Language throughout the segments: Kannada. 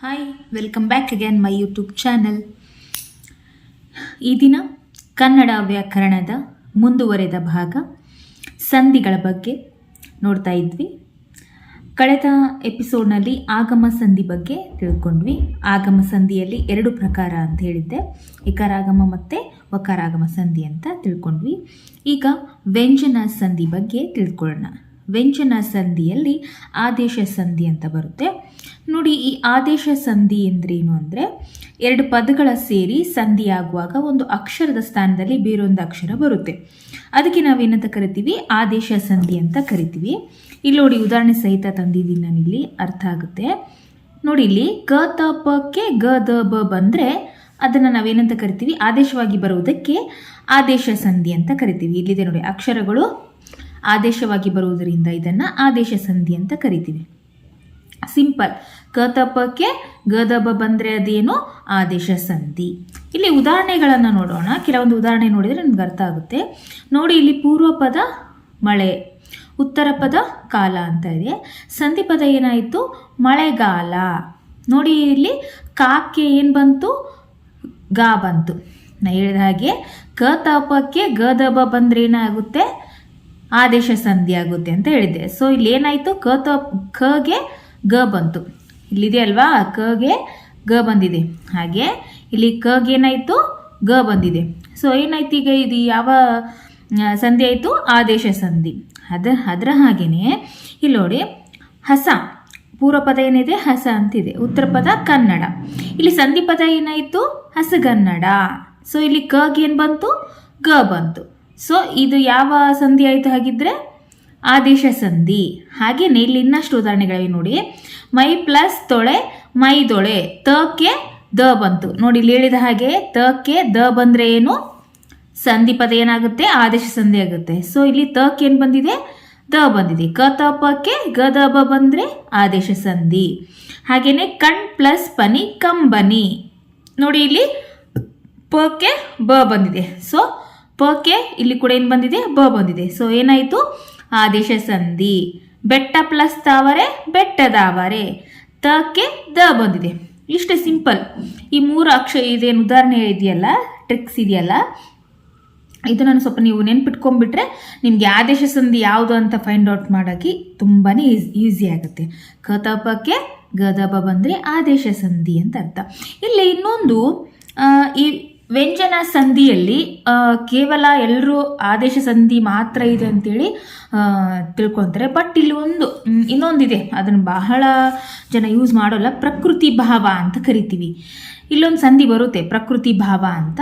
Hi, welcome back again my YouTube channel. ಈ ದಿನ ಕನ್ನಡ ವ್ಯಾಕರಣದ ಮುಂದುವರೆದ ಭಾಗ ಸಂಧಿಗಳ ಬಗ್ಗೆ ನೋಡ್ತಾ ಇದ್ವಿ. ಕಳೆದ ಎಪಿಸೋಡ್ನಲ್ಲಿ ಆಗಮ ಸಂಧಿ ಬಗ್ಗೆ ತಿಳ್ಕೊಂಡ್ವಿ. ಆಗಮ ಸಂಧಿಯಲ್ಲಿ 2 ಪ್ರಕಾರ ಅಂತ ಹೇಳಿದ್ದೆ, ಇಕಾರಾಗಮ ಮತ್ತು ವಕಾರಾಗಮ ಸಂಧಿ ಅಂತ ತಿಳ್ಕೊಂಡ್ವಿ. ಈಗ ವ್ಯಂಜನ ಸಂಧಿ ಬಗ್ಗೆ ತಿಳ್ಕೊಳ್ಳೋಣ. ವ್ಯಂಜನ ಸಂಧಿಯಲ್ಲಿ ಆದೇಶ ಸಂಧಿ ಅಂತ ಬರುತ್ತೆ ನೋಡಿ. ಈ ಆದೇಶ ಸಂಧಿ ಎಂದ್ರೇನು ಅಂದರೆ 2 ಪದಗಳ ಸೇರಿ ಸಂಧಿ ಆಗುವಾಗ ಒಂದು ಅಕ್ಷರದ ಸ್ಥಾನದಲ್ಲಿ ಬೇರೊಂದು ಅಕ್ಷರ ಬರುತ್ತೆ. ಅದಕ್ಕೆ ನಾವೇನಂತ ಕರಿತೀವಿ? ಆದೇಶ ಸಂಧಿ ಅಂತ ಕರಿತೀವಿ. ಇಲ್ಲಿ ನೋಡಿ, ಉದಾಹರಣೆ ಸಹಿತ ತಂದಿದ್ದೀನಿ ನಾನು, ಇಲ್ಲಿ ಅರ್ಥ ಆಗುತ್ತೆ ನೋಡಿ. ಇಲ್ಲಿ ಕ ತ ಪಕ್ಕೆ ಗ ದ ಬ ಬಂದರೆ ಅದನ್ನು ನಾವೇನಂತ ಕರಿತೀವಿ? ಆದೇಶವಾಗಿ ಬರುವುದಕ್ಕೆ ಆದೇಶ ಸಂಧಿ ಅಂತ ಕರಿತೀವಿ. ಇಲ್ಲಿದೆ ನೋಡಿ, ಅಕ್ಷರಗಳು ಆದೇಶವಾಗಿ ಬರುವುದರಿಂದ ಇದನ್ನು ಆದೇಶ ಸಂಧಿ ಅಂತ ಕರಿತೀವಿ. ಸಿಂಪಲ್. ಕ ತ ಪಕ್ಕೆ ಗ ದ ಬ ಬಂದರೆ ಅದೇನು? ಆದೇಶ ಸಂಧಿ. ಇಲ್ಲಿ ಉದಾಹರಣೆಗಳನ್ನು ನೋಡೋಣ. ಕೆಲವೊಂದು ಉದಾಹರಣೆ ನೋಡಿದರೆ ನಮ್ಗೆ ಅರ್ಥ ಆಗುತ್ತೆ ನೋಡಿ. ಇಲ್ಲಿ ಪೂರ್ವ ಪದ ಮಳೆ, ಉತ್ತರ ಪದ ಕಾಲ ಅಂತ ಇದೆ. ಸಂಧಿ ಪದ ಏನಾಯಿತು? ಮಳೆಗಾಲ. ನೋಡಿ, ಇಲ್ಲಿ ಕಾಕ್ಕೆ ಏನು ಬಂತು? ಗಾ ಬಂತು. ನಾ ಹೇಳಿದ ಹಾಗೆ ಕ ತ ಪಕ್ಕೆ ಗ ದ ಬ ಬಂದರೆ ಏನಾಗುತ್ತೆ? ಆದೇಶ ಸಂಧಿ ಆಗುತ್ತೆ ಅಂತ ಹೇಳಿದ್ದೆ. ಸೊ ಇಲ್ಲಿ ಏನಾಯಿತು? ಖಗೆ ಗ ಬಂತು. ಇಲ್ಲಿದೆ ಅಲ್ವಾ, ಖಗೆ ಗ ಬಂದಿದೆ. ಹಾಗೆ ಇಲ್ಲಿ ಖಗೆ ಏನಾಯಿತು? ಗ ಬಂದಿದೆ. ಸೊ ಏನಾಯ್ತು ಈಗ? ಇದು ಯಾವ ಸಂಧಿ ಆಯಿತು? ಆದೇಶ ಸಂಧಿ. ಅದರ ಹಾಗೆಯೇ ಇಲ್ಲಿ ನೋಡಿ, ಹಸ ಪೂರ್ವ ಪದ ಏನಿದೆ? ಹಸ ಅಂತಿದೆ. ಉತ್ತರ ಪದ ಕನ್ನಡ. ಇಲ್ಲಿ ಸಂಧಿ ಪದ ಏನಾಯಿತು? ಹಸಗನ್ನಡ. ಸೊ ಇಲ್ಲಿ ಖಗೆ ಏನು ಬಂತು? ಗ ಬಂತು. ಸೊ ಇದು ಯಾವ ಸಂಧಿ ಆಯಿತು ಹಾಗಿದ್ರೆ? ಆದೇಶ ಸಂಧಿ. ಹಾಗೆಯೇ ಇಲ್ಲಿ ಇನ್ನಷ್ಟು ಉದಾಹರಣೆಗಳಿವೆ ನೋಡಿ. ಮೈ ಪ್ಲಸ್ ತೊಳೆ ಮೈದೊಳೆ, ತಕ್ಕೆ ದ ಬಂತು. ನೋಡಿ, ಇಲ್ಲಿ ಹೇಳಿದ ಹಾಗೆ ತಕ್ಕೆ ದ ಬಂದರೆ ಏನು? ಸಂಧಿ ಪದ ಏನಾಗುತ್ತೆ? ಆದೇಶ ಸಂಧಿ ಆಗುತ್ತೆ. ಸೊ ಇಲ್ಲಿ ತಕ್ಕೆ ಏನು ಬಂದಿದೆ? ದ ಬಂದಿದೆ. ಕ ತ ಪಕ್ಕೆ ಗ ದ ಬ ಬಂದರೆ ಆದೇಶ ಸಂಧಿ. ಹಾಗೆಯೇ ಕಣ್ ಪ್ಲಸ್ ಪನಿ ಕಂಬನಿ. ನೋಡಿ, ಇಲ್ಲಿ ಪಕ್ಕೆ ಬ ಬಂದಿದೆ. ಸೊ ಪಕ್ಕೆ ಇಲ್ಲಿ ಕೂಡ ಏನು ಬಂದಿದೆ? ಬ ಬಂದಿದೆ. ಸೊ ಏನಾಯಿತು? ಆದೇಶ ಸಂಧಿ. ಬೆಟ್ಟ ಪ್ಲಸ್ ತಾವರೆ ಬೆಟ್ಟದಾವರೆ, ತಕ್ಕೆ ದ ಬಂದಿದೆ. ಇಷ್ಟೇ ಸಿಂಪಲ್. ಈ 3 ಇದೇನು ಉದಾಹರಣೆ ಇದೆಯಲ್ಲ, ಟ್ರಿಕ್ಸ್ ಇದೆಯಲ್ಲ, ಇದು ನಾನು ಸ್ವಲ್ಪ ನೀವು ನೆನ್ಪಿಟ್ಕೊಂಡ್ಬಿಟ್ರೆ ನಿಮಗೆ ಆದೇಶ ಸಂಧಿ ಯಾವುದು ಅಂತ ಫೈಂಡ್ ಔಟ್ ಮಾಡೋಕ್ಕೆ ತುಂಬಾ ಈಸಿ ಆಗುತ್ತೆ. ಕ ತ ಪಕ್ಕೆ ಗ ದ ಬ ಬಂದರೆ ಆದೇಶ ಸಂಧಿ ಅಂತ ಅರ್ಥ. ಇಲ್ಲಿ ಇನ್ನೊಂದು, ಈ ವ್ಯಂಜನ ಸಂಧಿಯಲ್ಲಿ ಕೇವಲ ಎಲ್ಲರೂ ಆದೇಶ ಸಂಧಿ ಮಾತ್ರ ಇದೆ ಅಂತೇಳಿ ತಿಳ್ಕೊತಾರೆ. ಬಟ್ ಇಲ್ಲಿ ಇನ್ನೊಂದಿದೆ, ಅದನ್ನು ಬಹಳ ಜನ ಯೂಸ್ ಮಾಡೋಲ್ಲ. ಪ್ರಕೃತಿ ಭಾವ ಅಂತ ಕರಿತೀವಿ. ಇಲ್ಲೊಂದು ಸಂಧಿ ಬರುತ್ತೆ, ಪ್ರಕೃತಿ ಭಾವ ಅಂತ.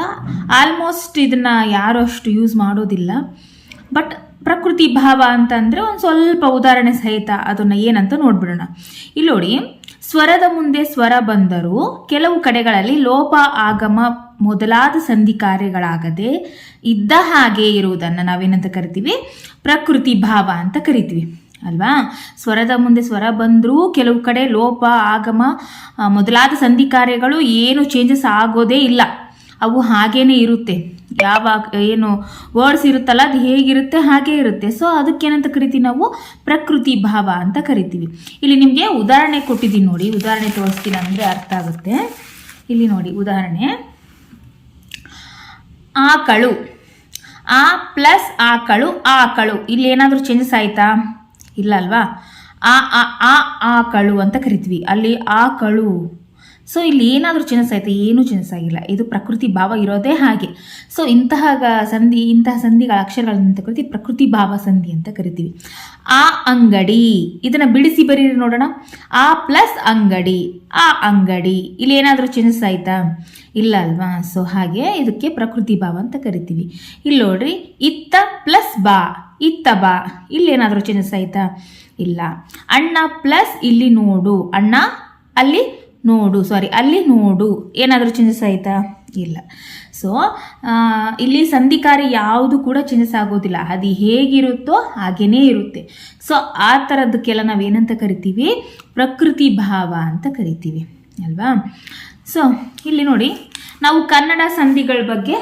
ಆಲ್ಮೋಸ್ಟ್ ಇದನ್ನು ಯಾರು ಅಷ್ಟು ಯೂಸ್ ಮಾಡೋದಿಲ್ಲ. ಬಟ್ ಪ್ರಕೃತಿ ಭಾವ ಅಂತಂದರೆ ಒಂದು ಸ್ವಲ್ಪ ಉದಾಹರಣೆ ಸಹಿತ ಅದನ್ನು ಏನಂತ ನೋಡ್ಬಿಡೋಣ. ಇಲ್ಲಿ ನೋಡಿ, ಸ್ವರದ ಮುಂದೆ ಸ್ವರ ಬಂದರೂ ಕೆಲವು ಕಡೆಗಳಲ್ಲಿ ಲೋಪ ಆಗಮ ಮೊದಲಾದ ಸಂಧಿ ಕಾರ್ಯಗಳಾಗದೆ ಇದ್ದ ಹಾಗೆ ಇರುವುದನ್ನು ನಾವೇನಂತ ಕರಿತೀವಿ? ಪ್ರಕೃತಿ ಭಾವ ಅಂತ ಕರಿತೀವಿ ಅಲ್ವಾ. ಸ್ವರದ ಮುಂದೆ ಸ್ವರ ಬಂದರೂ ಕೆಲವು ಕಡೆ ಲೋಪ ಆಗಮ ಮೊದಲಾದ ಸಂಧಿ ಕಾರ್ಯಗಳು ಏನು ಚೇಂಜಸ್ ಆಗೋದೇ ಇಲ್ಲ, ಅವು ಹಾಗೇನೆ ಇರುತ್ತೆ. ಏನು ವರ್ಡ್ಸ್ ಇರುತ್ತಲ್ಲ, ಅದು ಹೇಗಿರುತ್ತೆ ಹಾಗೇ ಇರುತ್ತೆ. ಸೊ ಅದಕ್ಕೇನಂತ ಕರಿತೀವಿ ನಾವು? ಪ್ರಕೃತಿ ಭಾವ ಅಂತ ಕರಿತೀವಿ. ಇಲ್ಲಿ ನಿಮಗೆ ಉದಾಹರಣೆ ಕೊಟ್ಟಿದ್ದೀನಿ ನೋಡಿ, ಉದಾಹರಣೆ ತೋರಿಸ್ತೀನಿ ಅಂದರೆ ಅರ್ಥ ಆಗುತ್ತೆ. ಇಲ್ಲಿ ನೋಡಿ ಉದಾಹರಣೆ. ಆಕಳು, ಆ ಪ್ಲಸ್ ಆಕಳು ಆಕಳು. ಇಲ್ಲಿ ಏನಾದರೂ ಚೇಂಜಸ್ ಆಯಿತಾ? ಇಲ್ಲ ಅಲ್ವಾ. ಆಕಳು ಅಂತ ಕರಿತೀವಿ, ಅಲ್ಲಿ ಆಕಳು. ಸೊ ಇಲ್ಲಿ ಏನಾದರೂ ಚೇಂಜಸ್ ಆಯಿತಾ? ಏನೂ ಚೇಂಜಸ್ ಆಗಿಲ್ಲ. ಇದು ಪ್ರಕೃತಿ ಭಾವ ಇರೋದೇ ಹಾಗೆ. ಸೊ ಇಂತಹ ಸಂಧಿಗಳ ಅಕ್ಷರಗಳಂತ ಕರಿತೀವಿ ಪ್ರಕೃತಿ ಭಾವ ಸಂಧಿ ಅಂತ ಕರಿತೀವಿ. ಆ ಅಂಗಡಿ, ಇದನ್ನು ಬಿಡಿಸಿ ಬರೀರಿ ನೋಡೋಣ. ಆ ಪ್ಲಸ್ ಅಂಗಡಿ ಆ ಅಂಗಡಿ. ಇಲ್ಲಿ ಏನಾದರೂ ಚೇಂಜಸ್ ಆಯಿತಾ? ಇಲ್ಲ ಅಲ್ವಾ. ಸೊ ಹಾಗೆ ಇದಕ್ಕೆ ಪ್ರಕೃತಿ ಭಾವ ಅಂತ ಕರಿತೀವಿ. ಇಲ್ಲಿ ನೋಡ್ರಿ, ಇತ್ತ ಪ್ಲಸ್ ಬಾ ಇತ್ತ ಬಾ. ಇಲ್ಲಿ ಏನಾದರೂ ಚೇಂಜಸ್ ಆಯಿತಾ? ಇಲ್ಲ. ಅಣ್ಣ ಪ್ಲಸ್ ಇಲ್ಲಿ ನೋಡು ಅಣ್ಣ, ಅಲ್ಲಿ ನೋಡು, ಅಲ್ಲಿ ನೋಡು. ಏನಾದರೂ ಚೇಂಜಸ್ ಆಯಿತಾ? ಇಲ್ಲ. ಸೊ ಇಲ್ಲಿ ಸಂಧಿಕಾರಿ ಯಾವುದು ಕೂಡ ಚೇಂಜಸ್ ಆಗೋದಿಲ್ಲ, ಅದು ಹೇಗಿರುತ್ತೋ ಹಾಗೇನೇ ಇರುತ್ತೆ. ಸೊ ಆ ಥರದಕ್ಕೆಲ್ಲ ನಾವೇನಂತ ಕರಿತೀವಿ? ಪ್ರಕೃತಿ ಭಾವ ಅಂತ ಕರಿತೀವಿ ಅಲ್ವಾ. ಸೊ ಇಲ್ಲಿ ನೋಡಿ, ನಾವು ಕನ್ನಡ ಸಂಧಿಗಳ ಬಗ್ಗೆ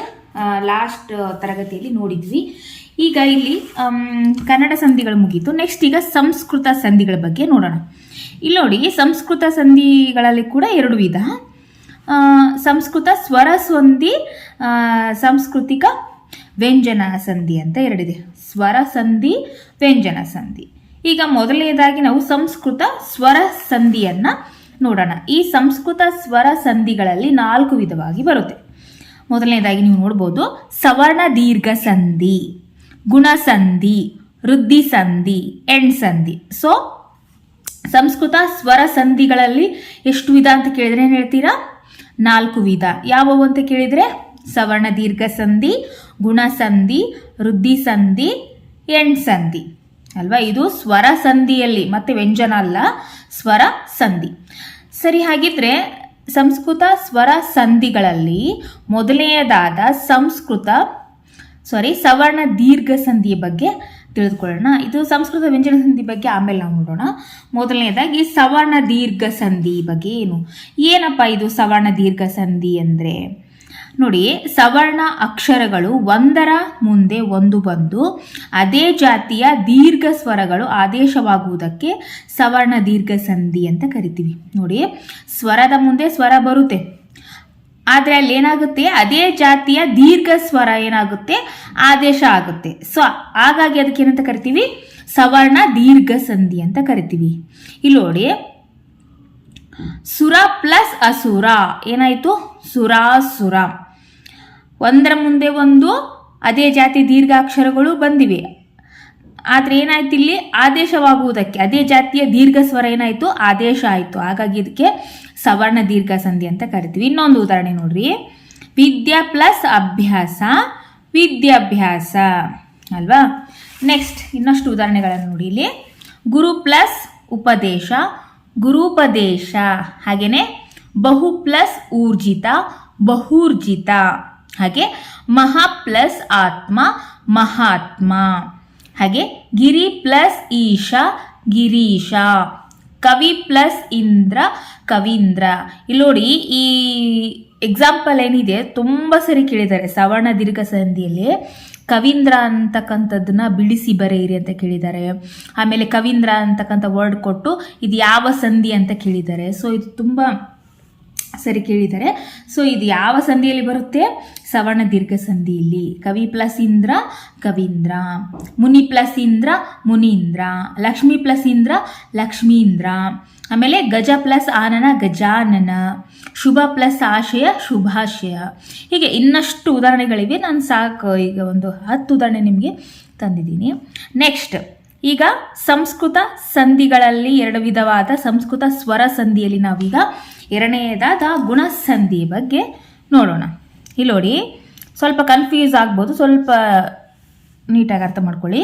ಲಾಸ್ಟ್ ತರಗತಿಯಲ್ಲಿ ನೋಡಿದ್ವಿ. ಈಗ ಇಲ್ಲಿ ಕನ್ನಡ ಸಂಧಿಗಳು ಮುಗೀತು. ನೆಕ್ಸ್ಟ್ ಈಗ ಸಂಸ್ಕೃತ ಸಂಧಿಗಳ ಬಗ್ಗೆ ನೋಡೋಣ. ಇಲ್ಲಿ ನೋಡಿ, ಸಂಸ್ಕೃತ ಸಂಧಿಗಳಲ್ಲಿ ಕೂಡ 2 ವಿಧ. ಸಂಸ್ಕೃತ ಸ್ವರ ಸಂಧಿ, ಸಾಂಸ್ಕೃತಿಕ ವ್ಯಂಜನ ಸಂಧಿ ಅಂತ 2 ಇದೆ. ಸ್ವರ ಸಂಧಿ, ವ್ಯಂಜನ ಸಂಧಿ. ಈಗ ಮೊದಲನೇದಾಗಿ ನಾವು ಸಂಸ್ಕೃತ ಸ್ವರ ಸಂಧಿಯನ್ನು ನೋಡೋಣ. ಈ ಸಂಸ್ಕೃತ ಸ್ವರ ಸಂಧಿಗಳಲ್ಲಿ 4 ವಿಧವಾಗಿ ಬರುತ್ತೆ. ಮೊದಲನೇದಾಗಿ ನೀವು ನೋಡ್ಬೋದು, ಸವರ್ಣ ದೀರ್ಘ ಸಂಧಿ, ಗುಣಸಂಧಿ, ವೃದ್ಧಿ ಸಂಧಿ, ಎಂಡ್ ಸಂಧಿ. ಸೊ ಸಂಸ್ಕೃತ ಸ್ವರ ಸಂಧಿಗಳಲ್ಲಿ ಎಷ್ಟು ವಿಧ ಅಂತ ಕೇಳಿದ್ರೆ ಏನು ಹೇಳ್ತೀರಾ? 4 ವಿಧ. ಯಾವುವು ಅಂತ ಕೇಳಿದರೆ ಸವರ್ಣ ದೀರ್ಘ ಸಂಧಿ, ಗುಣಸಂಧಿ, ವೃದ್ಧಿ ಸಂಧಿ, ಎಂಡ್ ಸಂಧಿ ಅಲ್ವಾ? ಇದು ಸ್ವರ ಸಂಧಿಯಲ್ಲಿ, ಮತ್ತೆ ವ್ಯಂಜನ ಅಲ್ಲ, ಸ್ವರ ಸಂಧಿ. ಸರಿ, ಹಾಗಿದ್ರೆ ಸಂಸ್ಕೃತ ಸ್ವರ ಸಂಧಿಗಳಲ್ಲಿ ಮೊದಲನೆಯದಾದ ಸವರ್ಣ ದೀರ್ಘ ಸಂಧಿಯ ಬಗ್ಗೆ ತಿಳಿದುಕೊಳ್ಳೋಣ. ಇದು ಸಂಸ್ಕೃತ ವ್ಯಂಜನ ಸಂಧಿ ಬಗ್ಗೆ ಆಮೇಲೆ ನಾವು ನೋಡೋಣ. ಮೊದಲನೇದಾಗಿ ಸವರ್ಣ ದೀರ್ಘ ಸಂಧಿ ಬಗ್ಗೆ ಏನಪ್ಪ ಇದು ಸವರ್ಣ ದೀರ್ಘ ಸಂಧಿ ಅಂದರೆ? ನೋಡಿ, ಸವರ್ಣ ಅಕ್ಷರಗಳು ಒಂದರ ಮುಂದೆ ಒಂದು ಬಂದು ಅದೇ ಜಾತಿಯ ದೀರ್ಘ ಸ್ವರಗಳು ಆದೇಶವಾಗುವುದಕ್ಕೆ ಸವರ್ಣ ದೀರ್ಘ ಸಂಧಿ ಅಂತ ಕರಿತೀವಿ. ನೋಡಿ, ಸ್ವರದ ಮುಂದೆ ಸ್ವರ ಬರುತ್ತೆ, ಆದರೆ ಅಲ್ಲಿ ಏನಾಗುತ್ತೆ, ಅದೇ ಜಾತಿಯ ದೀರ್ಘ ಸ್ವರ ಏನಾಗುತ್ತೆ, ಆದೇಶ ಆಗುತ್ತೆ. ಸೊ ಹಾಗಾಗಿ ಅದಕ್ಕೆ ಏನಂತ ಕರಿತೀವಿ? ಸವರ್ಣ ದೀರ್ಘ ಸಂಧಿ ಅಂತ ಕರಿತೀವಿ. ಇಲ್ಲಿ ನೋಡಿ, ಸುರ ಪ್ಲಸ್ ಅಸುರ ಏನಾಯಿತು? ಸುರಾಸುರ. ಒಂದರ ಮುಂದೆ ಒಂದು ಅದೇ ಜಾತಿ ದೀರ್ಘಾಕ್ಷರಗಳು ಬಂದಿವೆ, ಆದರೆ ಏನಾಯ್ತು, ಇಲ್ಲಿ ಆದೇಶವಾಗುವುದಕ್ಕೆ ಅದೇ ಜಾತಿಯ ದೀರ್ಘ ಸ್ವರ ಏನಾಯಿತು, ಆದೇಶ ಆಯಿತು. ಹಾಗಾಗಿ ಇದಕ್ಕೆ ಸವರ್ಣ ದೀರ್ಘ ಸಂಧಿ ಅಂತ ಕರಿತೀವಿ. ಇನ್ನೊಂದು ಉದಾಹರಣೆ ನೋಡ್ರಿ, ವಿದ್ಯಾ ಪ್ಲಸ್ ಅಭ್ಯಾಸ, ವಿದ್ಯಾಭ್ಯಾಸ ಅಲ್ವಾ? ನೆಕ್ಸ್ಟ್ ಇನ್ನಷ್ಟು ಉದಾಹರಣೆಗಳನ್ನು ನೋಡಿ. ಇಲ್ಲಿ ಗುರು ಪ್ಲಸ್ ಉಪದೇಶ, ಗುರುಪದೇಶ. ಹಾಗೆಯೇ ಬಹು ಪ್ಲಸ್ ಊರ್ಜಿತ, ಬಹುರ್ಜಿತ. ಹಾಗೆ ಮಹಾ ಪ್ಲಸ್ ಆತ್ಮ, ಮಹಾತ್ಮ. ಹಾಗೆ ಗಿರಿ ಪ್ಲಸ್ ಈಶ, ಗಿರೀಶ. ಕವಿ ಪ್ಲಸ್ ಇಂದ್ರ, ಕವೀಂದ್ರ. ಇಲ್ಲಿ ನೋಡಿ, ಈ ಎಕ್ಸಾಂಪಲ್ ಏನಿದೆ ತುಂಬ ಸರಿ ಕೇಳಿದ್ದಾರೆ ಸವರ್ಣ ದೀರ್ಘ ಸಂಧಿಯಲ್ಲಿ. ಕವೀಂದ್ರ ಅಂತಕ್ಕಂಥದ್ದನ್ನ ಬಿಡಿಸಿ ಬರೆಯಿರಿ ಅಂತ ಕೇಳಿದ್ದಾರೆ. ಆಮೇಲೆ ಕವೀಂದ್ರ ಅಂತಕ್ಕಂಥ ವರ್ಡ್ ಕೊಟ್ಟು ಇದು ಯಾವ ಸಂಧಿ ಅಂತ ಕೇಳಿದ್ದಾರೆ. ಸೊ ಇದು ತುಂಬ ಸರಿ ಕೇಳಿದ್ದಾರೆ. ಸೊ ಇದು ಯಾವ ಸಂಧಿಯಲ್ಲಿ ಬರುತ್ತೆ? ಸವರ್ಣ ದೀರ್ಘ ಸಂಧಿಯಲ್ಲಿ. ಕವಿ ಪ್ಲಸ್ ಇಂದ್ರ, ಕವೀಂದ್ರ. ಮುನಿ ಪ್ಲಸ್ ಇಂದ್ರ, ಮುನೀಂದ್ರ. ಲಕ್ಷ್ಮಿ ಪ್ಲಸ್ ಇಂದ್ರ, ಲಕ್ಷ್ಮೀಂದ್ರ. ಆಮೇಲೆ ಗಜ ಪ್ಲಸ್ ಆನನ, ಗಜಾನನ. ಶುಭ ಪ್ಲಸ್ ಆಶಯ, ಶುಭಾಶಯ. ಹೀಗೆ ಇನ್ನಷ್ಟು ಉದಾಹರಣೆಗಳಿವೆ. ನಾನು ಸಾಕು, ಈಗ ಒಂದು 10 ಉದಾಹರಣೆ ನಿಮಗೆ ತಂದಿದ್ದೀನಿ. ನೆಕ್ಸ್ಟ್, ಈಗ ಸಂಸ್ಕೃತ ಸಂಧಿಗಳಲ್ಲಿ 2 ವಿಧವಾದ ಸಂಸ್ಕೃತ ಸ್ವರ ಸಂಧಿಯಲ್ಲಿ ನಾವೀಗ ಎರಡನೆಯದಾದ ಗುಣಸಂಧಿ ಬಗ್ಗೆ ನೋಡೋಣ. ಇಲ್ಲಿ ನೋಡಿ, ಸ್ವಲ್ಪ ಕನ್ಫ್ಯೂಸ್ ಆಗ್ಬೋದು, ಸ್ವಲ್ಪ ನೀಟಾಗಿ ಅರ್ಥ ಮಾಡ್ಕೊಳ್ಳಿ.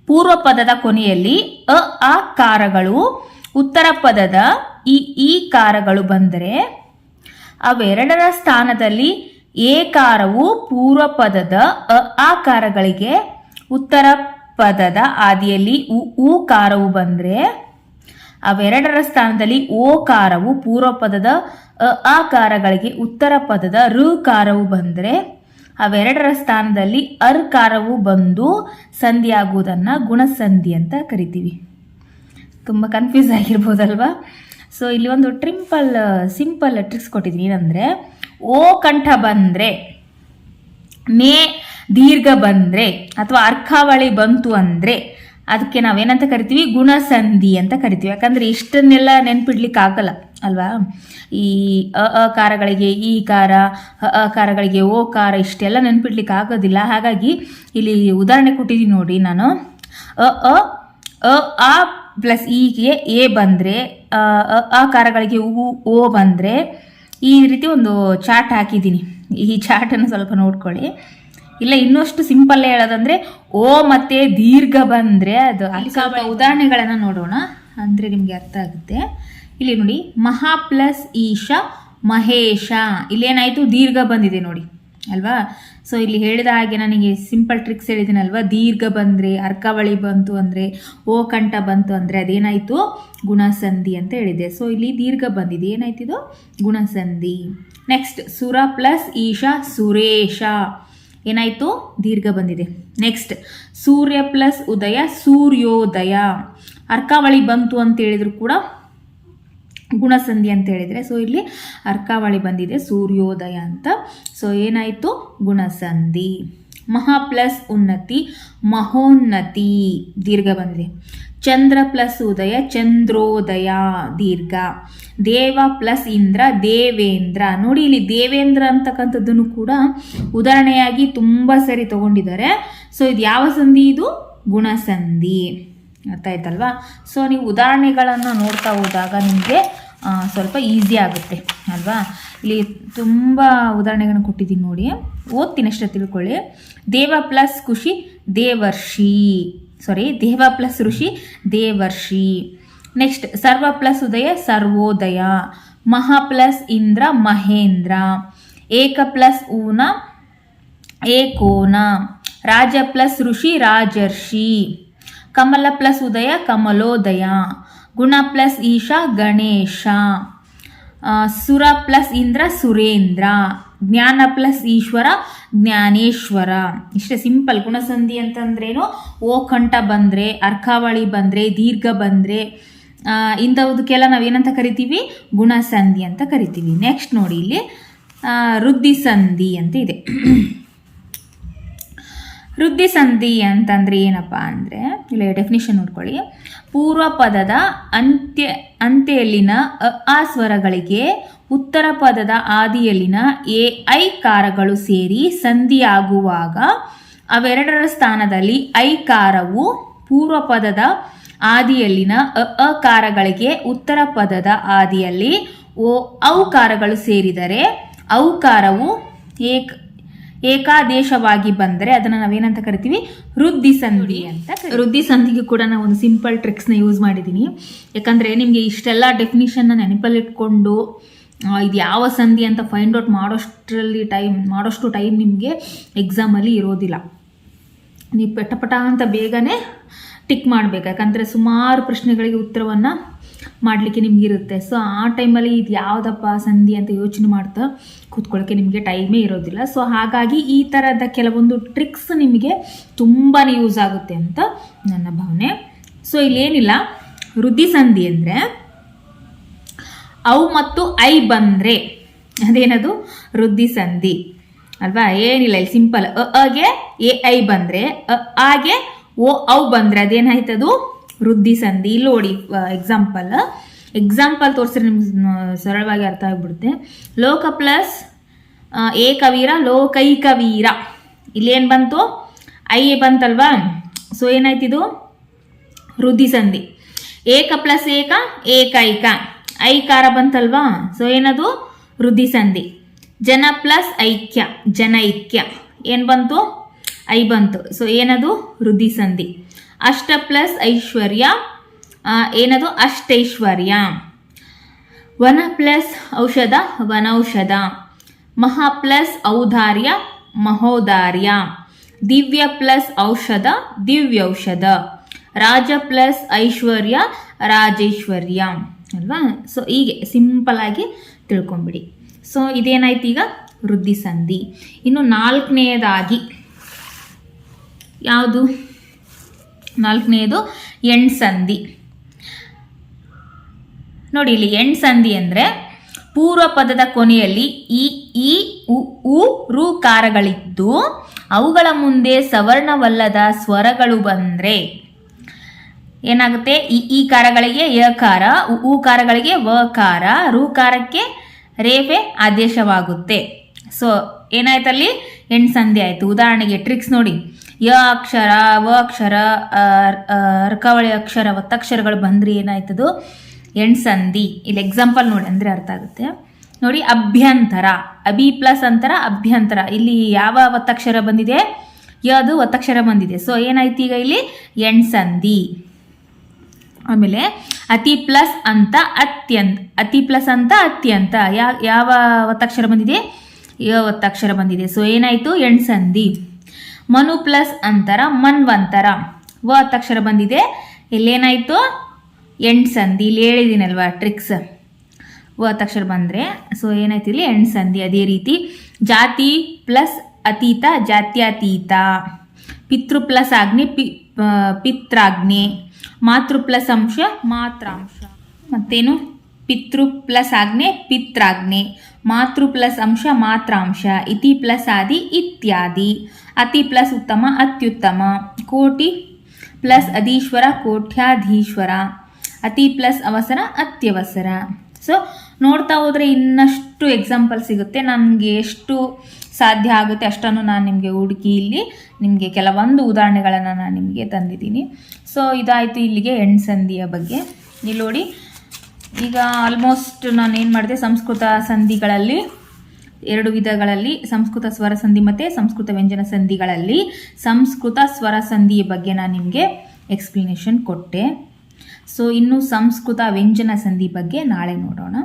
ಪೂರ್ವ ಪದದ ಕೊನೆಯಲ್ಲಿ ಅ ಆ ಕಾರಗಳು, ಉತ್ತರ ಪದದ ಈ ಕಾರಗಳು ಬಂದರೆ ಅವೆರಡರ ಸ್ಥಾನದಲ್ಲಿ ಏಕಾರವು ಪೂರ್ವ ಪದದ ಅ ಆ ಕಾರಗಳಿಗೆ, ಉತ್ತರ ಪದದ ಆದಿಯಲ್ಲಿ ಊಕಾರವು ಬಂದರೆ ಅವೆರಡರ ಸ್ಥಾನದಲ್ಲಿ ಓಕಾರವು ಪೂರ್ವ ಪದದ ಅಕಾರಗಳಿಗೆ, ಉತ್ತರ ಪದದ ಋಕಾರವು ಬಂದರೆ ಅವೆರಡರ ಸ್ಥಾನದಲ್ಲಿ ಅರ್ಕಾರವು ಬಂದು ಸಂಧಿಯಾಗುವುದನ್ನು ಗುಣಸಂಧಿ ಅಂತ ಕರಿತೀವಿ. ತುಂಬ ಕನ್ಫ್ಯೂಸ್ ಆಗಿರ್ಬೋದಲ್ವಾ? ಸೊ ಇಲ್ಲಿ ಒಂದು ಸಿಂಪಲ್ ಟ್ರಿಕ್ಸ್ ಕೊಟ್ಟಿದ್ದೀನಿ. ಏನಂದರೆ, ಓ ಕಂಠ ಬಂದರೆ, ನೇ ದೀರ್ಘ ಬಂದರೆ ಅಥವಾ ಅರ್ಕಾವಳಿ ಬಂತು ಅಂದರೆ ಅದಕ್ಕೆ ನಾವೇನಂತ ಕರಿತೀವಿ? ಗುಣಸಂಧಿ ಅಂತ ಕರಿತೀವಿ. ಯಾಕಂದರೆ ಇಷ್ಟನ್ನೆಲ್ಲ ನೆನ್ಪಿಡ್ಲಿಕ್ಕೆ ಆಗಲ್ಲ ಅಲ್ವಾ? ಈ ಅಕಾರಗಳಿಗೆ ಈ ಕಾರ, ಅಕಾರಗಳಿಗೆ ಓ ಕಾರ, ಇಷ್ಟೆಲ್ಲ ನೆನ್ಪಿಡ್ಲಿಕ್ಕೆ ಆಗೋದಿಲ್ಲ. ಹಾಗಾಗಿ ಇಲ್ಲಿ ಉದಾಹರಣೆ ಕೊಟ್ಟಿದ್ದೀನಿ ನೋಡಿ ನಾನು. ಆ ಪ್ಲಸ್ ಈಗೆ ಎ ಬಂದರೆ, ಅಕಾರಗಳಿಗೆ ಓ ಬಂದರೆ, ಈ ರೀತಿ ಒಂದು ಚಾರ್ಟ್ ಹಾಕಿದ್ದೀನಿ. ಈ ಚಾರ್ಟನ್ನು ಸ್ವಲ್ಪ ನೋಡ್ಕೊಳ್ಳಿ. ಇಲ್ಲ ಇನ್ನಷ್ಟು ಸಿಂಪಲ್ ಹೇಳೋದಂದ್ರೆ, ಓ ಮತ್ತೆ ದೀರ್ಘ ಬಂದರೆ ಅದು. ಅಲ್ಲಿ ಸ್ವಲ್ಪ ಉದಾಹರಣೆಗಳನ್ನು ನೋಡೋಣ, ಅಂದರೆ ನಿಮಗೆ ಅರ್ಥ ಆಗುತ್ತೆ. ಇಲ್ಲಿ ನೋಡಿ, ಮಹಾ ಪ್ಲಸ್ ಈಶ, ಮಹೇಶ. ಇಲ್ಲೇನಾಯಿತು? ದೀರ್ಘ ಬಂದಿದೆ ನೋಡಿ ಅಲ್ವಾ? ಸೊ ಇಲ್ಲಿ ಹೇಳಿದ ಹಾಗೆ ನನಗೆ ಸಿಂಪಲ್ ಟ್ರಿಕ್ಸ್ ಹೇಳಿದ್ದೀನಲ್ವಾ? ದೀರ್ಘ ಬಂದರೆ, ಅರ್ಕಾವಳಿ ಬಂತು ಅಂದರೆ, ಓ ಕಂಠ ಬಂತು ಅಂದರೆ ಅದೇನಾಯಿತು? ಗುಣಸಂಧಿ ಅಂತ ಹೇಳಿದೆ. ಸೊ ಇಲ್ಲಿ ದೀರ್ಘ ಬಂದಿದೆ, ಏನಾಯ್ತಿದು? ಗುಣಸಂಧಿ. ನೆಕ್ಸ್ಟ್, ಸುರ ಪ್ಲಸ್ ಈಶ, ಸುರೇಶ. ಏನಾಯಿತು? ದೀರ್ಘ ಬಂದಿದೆ. ನೆಕ್ಸ್ಟ್, ಸೂರ್ಯ ಪ್ಲಸ್ ಉದಯ, ಸೂರ್ಯೋದಯ. ಅರ್ಕಾವಳಿ ಬಂತು ಅಂತ ಹೇಳಿದ್ರು ಕೂಡ ಗುಣಸಂಧಿ ಅಂತ ಹೇಳಿದರೆ, ಸೊ ಇಲ್ಲಿ ಅರ್ಕಾವಳಿ ಬಂದಿದೆ ಸೂರ್ಯೋದಯ ಅಂತ. ಸೊ ಏನಾಯಿತು? ಗುಣಸಂಧಿ. ಮಹಾ ಪ್ಲಸ್ ಉನ್ನತಿ ಮಹೋನ್ನತಿ, ದೀರ್ಘ ಬಂದಿದೆ. ಚಂದ್ರ ಪ್ಲಸ್ ಉದಯ ಚಂದ್ರೋದಯ, ದೀರ್ಘ. ದೇವ ಪ್ಲಸ್ ಇಂದ್ರ ದೇವೇಂದ್ರ. ನೋಡಿ ಇಲ್ಲಿ ದೇವೇಂದ್ರ ಅಂತಕ್ಕಂಥದ್ದನ್ನು ಕೂಡ ಉದಾಹರಣೆಯಾಗಿ ತುಂಬ ಸರಿ ತಗೊಂಡಿದ್ದಾರೆ. ಸೊ ಇದು ಯಾವ ಸಂಧಿ? ಇದು ಗುಣಸಂಧಿ. ಅರ್ಥ ಆಯ್ತಲ್ವಾ? ಸೊ ನೀವು ಉದಾಹರಣೆಗಳನ್ನು ನೋಡ್ತಾ ಹೋದಾಗ ನಿಮಗೆ ಸ್ವಲ್ಪ ಈಸಿ ಆಗುತ್ತೆ ಅಲ್ವಾ? ಇಲ್ಲಿ ತುಂಬ ಉದಾಹರಣೆಗಳನ್ನು ಕೊಟ್ಟಿದ್ದೀನಿ ನೋಡಿ, ಓದ್ತೀನಿ ಅಷ್ಟೇ, ತಿಳ್ಕೊಳ್ಳಿ. ದೇವ ಪ್ಲಸ್ ಖುಷಿ ದೇವರ್ಷಿ, ದೇವ ಪ್ಲಸ್ ಋಷಿ ದೇವರ್ಷಿ. ನೆಕ್ಸ್ಟ್ ಸರ್ವ ಪ್ಲಸ್ ಉದಯ ಸರ್ವೋದಯ. ಮಹಾ ಪ್ಲಸ್ ಇಂದ್ರ ಮಹೇಂದ್ರ. ಏಕ ಪ್ಲಸ್ ಊನ ಏಕೋನ. ರಾಜ ಪ್ಲಸ್ ಋಷಿ ರಾಜರ್ಷಿ. ಕಮಲ ಪ್ಲಸ್ ಉದಯ ಕಮಲೋದಯ. ಗುಣ ಪ್ಲಸ್ ಈಶಾ ಗಣೇಶ. ಸುರ ಪ್ಲಸ್ ಇಂದ್ರ ಸುರೇಂದ್ರ. ಜ್ಞಾನ ಪ್ಲಸ್ ಈಶ್ವರ ಜ್ಞಾನೇಶ್ವರ. ಇಷ್ಟೇ ಸಿಂಪಲ್. ಗುಣಸಂಧಿ ಅಂತಂದ್ರೇನು? ಓ ಕಂಠ ಬಂದರೆ, ಅರ್ಕಾವಳಿ ಬಂದರೆ, ದೀರ್ಘ ಬಂದರೆ ಇಂಥದಕ್ಕೆಲ್ಲ ನಾವೇನಂತ ಕರಿತೀವಿ? ಗುಣಸಂಧಿ ಅಂತ ಕರಿತೀವಿ. ನೆಕ್ಸ್ಟ್ ನೋಡಿ, ಇಲ್ಲಿ ವೃದ್ಧಿಸಂಧಿ ಅಂತ ಇದೆ. ವೃದ್ಧಿಸಂಧಿ ಅಂತಂದರೆ ಏನಪ್ಪ ಅಂದರೆ, ಇಲ್ಲಿ ಡೆಫಿನಿಷನ್ ನೋಡ್ಕೊಳ್ಳಿ. ಪೂರ್ವ ಪದದ ಅಂತ್ಯದಲ್ಲಿನ ಆ ಸ್ವರಗಳಿಗೆ ಉತ್ತರ ಪದದ ಆದಿಯಲ್ಲಿನ ಐಕಾರಗಳು ಸೇರಿ ಸಂಧಿಯಾಗುವಾಗ ಅವೆರಡರ ಸ್ಥಾನದಲ್ಲಿ ಐಕಾರವು ಪೂರ್ವ ಪದದ ಆದಿಯಲ್ಲಿನ ಅಕಾರಗಳಿಗೆ ಉತ್ತರ ಪದದ ಆದಿಯಲ್ಲಿ ಔಕಾರಗಳು ಸೇರಿದರೆ ಔಕಾರವು ಏಕಾದೇಶವಾಗಿ ಬಂದರೆ ಅದನ್ನು ನಾವೇನಂತ ಕರಿತೀವಿ? ವೃದ್ಧಿಸಂಧಿ ಅಂತ. ವೃದ್ಧಿಸಂಧಿಗೆ ಕೂಡ ನಾನು ಒಂದು ಸಿಂಪಲ್ ಟ್ರಿಕ್ಸ್ನ ಯೂಸ್ ಮಾಡಿದ್ದೀನಿ. ಯಾಕಂದರೆ ನಿಮಗೆ ಇಷ್ಟೆಲ್ಲ ಡೆಫಿನಿಷನ್ನ ನೆನಪಲ್ಲಿಟ್ಕೊಂಡು ಇದು ಯಾವ ಸಂಧಿ ಅಂತ ಫೈಂಡ್ ಔಟ್ ಮಾಡೋಷ್ಟು ಟೈಮ್ ನಿಮಗೆ ಎಕ್ಸಾಮಲ್ಲಿ ಇರೋದಿಲ್ಲ. ನೀವು ಪಟ ಅಂತ ಬೇಗನೆ ಟಿಕ್ ಮಾಡಬೇಕು. ಯಾಕಂದರೆ ಸುಮಾರು ಪ್ರಶ್ನೆಗಳಿಗೆ ಉತ್ತರವನ್ನು ಮಾಡಲಿಕ್ಕೆ ನಿಮಗಿರುತ್ತೆ. ಸೊ ಆ ಟೈಮಲ್ಲಿ ಇದು ಯಾವುದಪ್ಪ ಸಂಧಿ ಅಂತ ಯೋಚನೆ ಮಾಡ್ತಾ ಕೂತ್ಕೊಳ್ಳೋಕ್ಕೆ ನಿಮಗೆ ಟೈಮೇ ಇರೋದಿಲ್ಲ. ಸೊ ಹಾಗಾಗಿ ಈ ಥರದ ಕೆಲವೊಂದು ಟ್ರಿಕ್ಸ್ ನಿಮಗೆ ತುಂಬಾ ಯೂಸ್ ಆಗುತ್ತೆ ಅಂತ ನನ್ನ ಭಾವನೆ. ಸೊ ಇಲ್ಲೇನಿಲ್ಲ, ವೃದ್ಧಿಸಂಧಿ ಅಂದರೆ ಅವು ಮತ್ತು ಐ ಬಂದರೆ ಅದೇನದು? ವೃದ್ಧಿಸಂಧಿ ಅಲ್ವಾ? ಏನಿಲ್ಲ, ಇಲ್ಲಿ ಸಿಂಪಲ್. ಅಗೆ ಐ ಬಂದರೆ ಆಗೆ ಔ ಬಂದರೆ ಅದೇನಾಯ್ತದು? ವೃದ್ಧಿಸಂಧಿ. ಇಲ್ಲಿ ನೋಡಿ ಎಕ್ಸಾಂಪಲ್ ತೋರಿಸಿದ್ರೆ ನಿಮ್ಗೆ ಸರಳವಾಗಿ ಅರ್ಥ ಆಗಿಬಿಡುತ್ತೆ. ಲೋಕ ಪ್ಲಸ್ ಏಕವೀರ ಲೋಕೈಕವೀರ. ಇಲ್ಲೇನು ಬಂತು? ಐ ಬಂತಲ್ವಾ? ಸೊ ಏನಾಯ್ತಿದು? ವೃದ್ಧಿಸಂಧಿ. ಏಕ ಪ್ಲಸ್ ಏಕ ಏಕೈಕ. ಐಕಾರ ಬಂತಲ್ವಾ? ಸೊ ಏನದು? ವೃದ್ಧಿಸಂಧಿ. ಜನ ಪ್ಲಸ್ ಐಕ್ಯ ಜನೈಕ್ಯ. ಏನು ಬಂತು? ಐ ಬಂತು. ಸೊ ಏನದು? ವೃದ್ಧಿಸಂಧಿ. ಅಷ್ಟ ಪ್ಲಸ್ ಐಶ್ವರ್ಯ ಏನದು? ಅಷ್ಟೈಶ್ವರ್ಯ. ವನ ಪ್ಲಸ್ ಔಷಧ ವನೌಷಧ. ಮಹಾ ಪ್ಲಸ್ ಔದಾರ್ಯ ಮಹೋದಾರ್ಯ. ದಿವ್ಯ ಪ್ಲಸ್ ಔಷಧ ದಿವ್ಯೌಷಧ. ರಾಜ ಪ್ಲಸ್ ಐಶ್ವರ್ಯ ರಾಜೈಶ್ವರ್ಯ ಅಲ್ವಾ? ಸೊ ಹೀಗೆ ಸಿಂಪಲ್ ಆಗಿ ತಿಳ್ಕೊಂಬಿಡಿ. ಸೊ ಇದೇನಾಯ್ತು ಈಗ? ವೃದ್ಧಿಸಂಧಿ. ಇನ್ನು ನಾಲ್ಕನೆಯದಾಗಿ ಯಾವುದು? ನಾಲ್ಕನೆಯದು ಎಣ್ಸಂಧಿ. ನೋಡಿ, ಇಲ್ಲಿ ಎಣ್ಸಂಧಿ ಅಂದರೆ ಪೂರ್ವ ಪದದ ಕೊನೆಯಲ್ಲಿ ಈ ಉ ಋಕಾರಗಳಿದ್ದು ಅವುಗಳ ಮುಂದೆ ಸವರ್ಣವಲ್ಲದ ಸ್ವರಗಳು ಬಂದರೆ ಏನಾಗುತ್ತೆ? ಈ ಕಾರಗಳಿಗೆ ಯಕಾರ, ಉಕಾರಗಳಿಗೆ ವಕಾರ, ಋಕಾರಕ್ಕೆ ರೇಫೆ ಆದೇಶವಾಗುತ್ತೆ. ಸೊ ಏನಾಯ್ತಲ್ಲಿ? ಎಣ್ಸಂಧಿ ಆಯಿತು. ಉದಾಹರಣೆಗೆ ಟ್ರಿಕ್ಸ್ ನೋಡಿ. ಯ ಅಕ್ಷರ, ವ ಅಕ್ಷರ, ಅರ್ಕಾವಳಿ ಅಕ್ಷರ, ಒತ್ತಕ್ಷರಗಳು ಬಂದರೆ ಏನಾಯ್ತದು? ಎಣ್ಸಂಧಿ. ಇಲ್ಲಿ ಎಕ್ಸಾಂಪಲ್ ನೋಡಿ ಅಂದರೆ ಅರ್ಥ ಆಗುತ್ತೆ. ನೋಡಿ, ಅಭ್ಯಂತರ, ಅಭಿ ಪ್ಲಸ್ ಅಂತರ ಅಭ್ಯಂತರ. ಇಲ್ಲಿ ಯಾವ ಒತ್ತಕ್ಷರ ಬಂದಿದೆ? ಯದು ಒತ್ತಕ್ಷರ ಬಂದಿದೆ. ಸೊ ಏನಾಯ್ತು ಈಗ ಇಲ್ಲಿ? ಎಣ್ಸಂಧಿ. ಆಮೇಲೆ ಅತಿ ಪ್ಲಸ್ ಅಂತ ಅತ್ಯಂತ. ಅತಿ ಪ್ಲಸ್ ಅಂತ ಅತ್ಯಂತ. ಯಾವ ಒತ್ತಕ್ಷರ ಬಂದಿದೆ? ಯ ಒತ್ತಕ್ಷರ ಬಂದಿದೆ. ಸೊ ಏನಾಯಿತು? ಎಣ್ಸಂಧಿ. ಮನು ಪ್ಲಸ್ ಅಂತರ ಮನ್ವಂತರ. ವ ಒತ್ತಕ್ಷರ ಬಂದಿದೆ. ಇಲ್ಲೇನಾಯಿತು? ಎಣ್ಸಂಧಿ. ಇಲ್ಲಿ ಹೇಳಿದ್ದೀನಲ್ವಾ ಟ್ರಿಕ್ಸ್. ವ ಒತ್ತಕ್ಷರ ಬಂದರೆ ಸೊ ಏನಾಯ್ತು ಇಲ್ಲಿ? ಎಣ್ಸಂಧಿ. ಅದೇ ರೀತಿ ಜಾತಿ ಪ್ಲಸ್ ಅತೀತ ಜಾತ್ಯತೀತ. ಪಿತೃ ಪ್ಲಸ್ ಆಜ್ಞೆ ಪಿತ್ರಾಜ್ಞೆ. ಮಾತೃ ಪ್ಲಸ್ ಅಂಶ ಮಾತ್ರಾಂಶ. ಮತ್ತೇನು ಪಿತೃ ಪ್ಲಸ್ ಆಜ್ಞೆ ಪಿತ್ರಾಜ್ಞೆ, ಮಾತೃ ಪ್ಲಸ್ ಅಂಶ ಮಾತ್ರಾಂಶ, ಇತಿ ಪ್ಲಸ್ ಆದಿ ಇತ್ಯಾದಿ, ಅತಿ ಪ್ಲಸ್ ಉತ್ತಮ ಅತ್ಯುತ್ತಮ, ಕೋಟಿ ಪ್ಲಸ್ ಅಧೀಶ್ವರ ಕೋಟ್ಯಾಧೀಶ್ವರ, ಅತಿ ಪ್ಲಸ್ ಅವಸರ ಅತ್ಯವಸರ. ಸೊ ನೋಡ್ತಾ ಹೋದರೆ ಇನ್ನಷ್ಟು ಎಕ್ಸಾಂಪಲ್ ಸಿಗುತ್ತೆ. ನನಗೆ ಎಷ್ಟು ಸಾಧ್ಯ ಆಗುತ್ತೆ ಅಷ್ಟನ್ನು ನಾನು ನಿಮಗೆ ಹುಡುಕಿ ಇಲ್ಲಿ ನಿಮಗೆ ಕೆಲವೊಂದು ಉದಾಹರಣೆಗಳನ್ನು ನಾನು ನಿಮಗೆ ತಂದಿದ್ದೀನಿ. ಸೊ ಇದಾಯಿತು ಇಲ್ಲಿಗೆ ಹೆಣ್ಸಂಧಿಯ ಬಗ್ಗೆ. ಇಲ್ಲಿ ನೋಡಿ, ಈಗ ಆಲ್ಮೋಸ್ಟ್ ನಾನು ಏನು ಮಾಡಿದೆ, ಸಂಸ್ಕೃತ ಸಂಧಿಗಳಲ್ಲಿ 2 ವಿಧಗಳಲ್ಲಿ, ಸಂಸ್ಕೃತ ಸ್ವರ ಸಂಧಿ ಮತ್ತು ಸಂಸ್ಕೃತ ವ್ಯಂಜನ ಸಂಧಿಗಳಲ್ಲಿ ಸಂಸ್ಕೃತ ಸ್ವರ ಸಂಧಿಯ ಬಗ್ಗೆ ನಾನು ನಿಮಗೆ ಎಕ್ಸ್ಪ್ಲನೇಷನ್ ಕೊಟ್ಟೆ. ಸೊ ಇನ್ನು ಸಂಸ್ಕೃತ ವ್ಯಂಜನ ಸಂಧಿ ಬಗ್ಗೆ ನಾಳೆ ನೋಡೋಣ,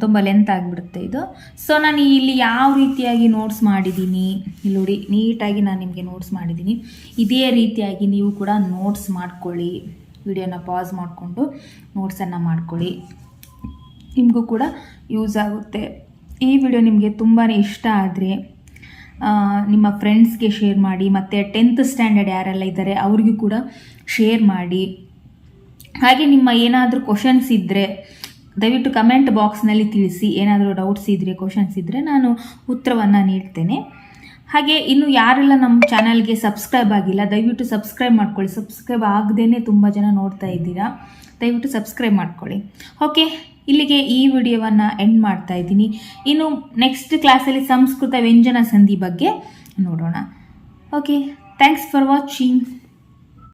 ತುಂಬ ಲೆಂತ್ ಆಗಿಬಿಡುತ್ತೆ ಇದು. ಸೊ ನಾನು ಇಲ್ಲಿ ಯಾವ ರೀತಿಯಾಗಿ ನೋಟ್ಸ್ ಮಾಡಿದ್ದೀನಿ ಇಲ್ಲಿ ನೋಡಿ, ನೀಟಾಗಿ ನಾನು ನಿಮಗೆ ನೋಟ್ಸ್ ಮಾಡಿದ್ದೀನಿ. ಇದೇ ರೀತಿಯಾಗಿ ನೀವು ಕೂಡ ನೋಟ್ಸ್ ಮಾಡ್ಕೊಳ್ಳಿ, ವಿಡಿಯೋನ ಪಾಸ್ ಮಾಡಿಕೊಂಡು ನೋಟ್ಸನ್ನು ಮಾಡ್ಕೊಳ್ಳಿ, ನಿಮಗೂ ಕೂಡ ಯೂಸ್ ಆಗುತ್ತೆ. ಈ ವಿಡಿಯೋ ನಿಮಗೆ ತುಂಬಾ ಇಷ್ಟ ಆದರೆ ನಿಮ್ಮ ಫ್ರೆಂಡ್ಸ್ಗೆ ಶೇರ್ ಮಾಡಿ, ಮತ್ತು 10th ಸ್ಟ್ಯಾಂಡರ್ಡ್ ಯಾರೆಲ್ಲ ಇದ್ದಾರೆ ಅವ್ರಿಗೂ ಕೂಡ ಶೇರ್ ಮಾಡಿ. ಹಾಗೆ ನಿಮ್ಮ ಏನಾದರೂ ಕ್ವಶನ್ಸ್ ಇದ್ದರೆ ದಯವಿಟ್ಟು ಕಮೆಂಟ್ ಬಾಕ್ಸ್ನಲ್ಲಿ ತಿಳಿಸಿ. ಏನಾದರೂ ಡೌಟ್ಸ್ ಇದ್ದರೆ, ಕ್ವಶನ್ಸ್ ಇದ್ದರೆ ನಾನು ಉತ್ತರವನ್ನು ನೀಡ್ತೇನೆ. ಹಾಗೆ ಇನ್ನು ಯಾರೆಲ್ಲ ನಮ್ಮ ಚಾನಲ್ಗೆ ಸಬ್ಸ್ಕ್ರೈಬ್ ಆಗಿಲ್ಲ ದಯವಿಟ್ಟು ಸಬ್ಸ್ಕ್ರೈಬ್ ಮಾಡ್ಕೊಳ್ಳಿ. ಸಬ್ಸ್ಕ್ರೈಬ್ ಆಗದೇ ತುಂಬ ಜನ ನೋಡ್ತಾ ಇದ್ದೀರಾ, ದಯವಿಟ್ಟು ಸಬ್ಸ್ಕ್ರೈಬ್ ಮಾಡ್ಕೊಳ್ಳಿ. ಓಕೆ, ಇಲ್ಲಿಗೆ ಈ ವಿಡಿಯೋವನ್ನು ಎಂಡ್ ಮಾಡ್ತಾ ಇದ್ದೀನಿ. ಇನ್ನು ನೆಕ್ಸ್ಟ್ ಕ್ಲಾಸಲ್ಲಿ ಸಂಸ್ಕೃತ ವ್ಯಂಜನ ಸಂಧಿ ಬಗ್ಗೆ ನೋಡೋಣ. Okay, thanks for watching.